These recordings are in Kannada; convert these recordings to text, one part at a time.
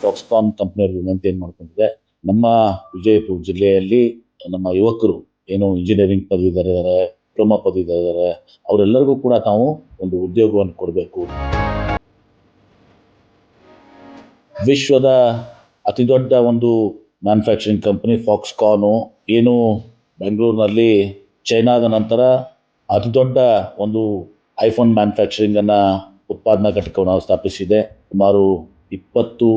ಫಾಕ್ಸ್ಕಾನ್ ಕಂಪ್ನಿಯವ್ರಿಗೆ ವಿನಂತಿ ಏನು ಮಾಡ್ಕೊಂಡಿದೆ, ನಮ್ಮ ವಿಜಯಪುರ ಜಿಲ್ಲೆಯಲ್ಲಿ ನಮ್ಮ ಯುವಕರು ಏನು ಇಂಜಿನಿಯರಿಂಗ್ ಪದವೀಧರ ಇದ್ದಾರೆ, ಡಿಪ್ಲೊಮಾ ಪದವೀಧರ ಇದ್ದಾರೆ, ಅವರೆಲ್ಲರಿಗೂ ಕೂಡ ನಾವು ಒಂದು ಉದ್ಯೋಗವನ್ನು ಕೊಡಬೇಕು. ವಿಶ್ವದ ಅತಿ ದೊಡ್ಡ ಒಂದು ಮ್ಯಾನುಫ್ಯಾಕ್ಚರಿಂಗ್ ಕಂಪನಿ ಫಾಕ್ಸ್ಕಾನು ಏನು ಬೆಂಗಳೂರಿನಲ್ಲಿ ಚೈನಾದ ನಂತರ ಅತಿ ದೊಡ್ಡ ಒಂದು ಐಫೋನ್ ಮ್ಯಾನುಫ್ಯಾಕ್ಚರಿಂಗ್ ಅನ್ನ ಉತ್ಪಾದನಾ ಘಟಕವನ್ನು ಸ್ಥಾಪಿಸಿದೆ. ಸುಮಾರು 20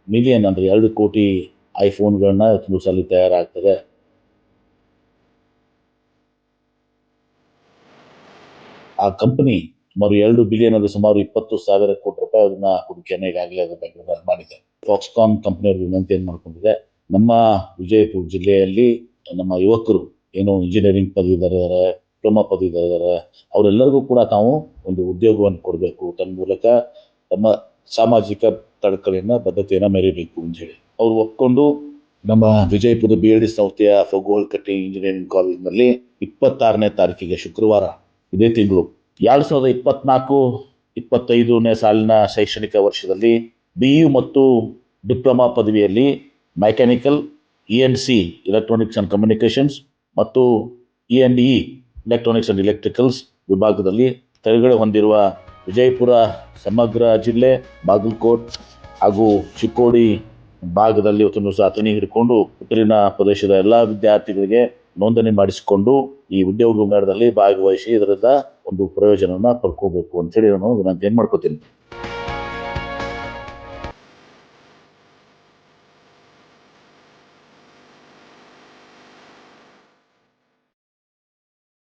ಮಿಲಿಯನ್ ಅಂದರೆ 2 ಕೋಟಿ ಐಫೋನ್ಗಳನ್ನ ದಿವಸದಲ್ಲಿ ತಯಾರಾಗ್ತದೆ. ಆ ಕಂಪನಿ ಸುಮಾರು 2 ಬಿಲಿಯನ್ ಅಂದರೆ ಸುಮಾರು 20,000 ಕೋಟಿ ರೂಪಾಯಿ ಅದನ್ನ ಹೂಡಿಕೆಯನ್ನು ಈಗಾಗಲೇ ಬೆಂಗಳೂರಲ್ಲಿ ಮಾಡಿದೆ. ಫಾಕ್ಸ್ಕಾನ್ ಕಂಪ್ನಿಯವ್ರಿಗೆ ವಿನಂತಿ ಏನು ಮಾಡ್ಕೊಂಡಿದೆ, ನಮ್ಮ ವಿಜಯಪುರ ಜಿಲ್ಲೆಯಲ್ಲಿ ನಮ್ಮ ಯುವಕರು ಏನು ಇಂಜಿನಿಯರಿಂಗ್ ಪದವೀಧರ ಇದ್ದಾರೆ, ಡಿಪ್ಲೊಮಾ ಪದವೀಧರ ಇದ್ದಾರೆ, ಅವರೆಲ್ಲರಿಗೂ ಕೂಡ ನಾವು ಒಂದು ಉದ್ಯೋಗವನ್ನು ಕೊಡಬೇಕು, ತನ್ನ ಮೂಲಕ ತಮ್ಮ ಸಾಮಾಜಿಕ ಕಳಕಳಿಯನ್ನ ಬದ್ಧತೆಯನ್ನ ಮೆರಿಬೇಕು ಅಂತ ಹೇಳಿ ಅವ್ರು ಒಪ್ಕೊಂಡು ನಮ್ಮ ವಿಜಯಪುರ BLD ಸಂಸ್ಥೆಯ ಫಗೋಲ್ಕಟ್ಟಿ ಇಂಜಿನಿಯರಿಂಗ್ ಕಾಲೇಜಿನಲ್ಲಿ 26ನೇ ತಾರೀಕಿಗೆ ಶುಕ್ರವಾರ ಇದೇ ತಿಂಗಳು 2024-25ನೇ ಸಾಲಿನ ಶೈಕ್ಷಣಿಕ ವರ್ಷದಲ್ಲಿ BU ಮತ್ತು ಡಿಪ್ಲೊಮಾ ಪದವಿಯಲ್ಲಿ mechanical, ENC electronics and communications ಮತ್ತು E&E ಎಲೆಕ್ಟ್ರಾನಿಕ್ಸ್ ಅಂಡ್ ಎಲೆಕ್ಟ್ರಿಕಲ್ಸ್ ವಿಭಾಗದಲ್ಲಿ ತೇರ್ಗಡೆ ಹೊಂದಿರುವ ವಿಜಯಪುರ ಸಮಗ್ರ ಜಿಲ್ಲೆ, ಬಾಗಲಕೋಟ್ ಹಾಗೂ ಚಿಕ್ಕೋಡಿ ಭಾಗದಲ್ಲಿ ಅಥಣಿ ಹಿಡ್ಕೊಂಡು ಉತ್ತರಿನ ಪ್ರದೇಶದ ಎಲ್ಲ ವಿದ್ಯಾರ್ಥಿಗಳಿಗೆ ನೋಂದಣಿ ಮಾಡಿಸಿಕೊಂಡು ಈ ಉದ್ಯೋಗ ಮೇಳದಲ್ಲಿ ಭಾಗವಹಿಸಿ ಇದರಿಂದ ಒಂದು ಪ್ರಯೋಜನವನ್ನ ಪಡ್ಕೋಬೇಕು ಅಂತ ಹೇಳಿ ನಾನು ವಿನಂತಿಯನ್ನು ಮಾಡ್ಕೋತೀನಿ.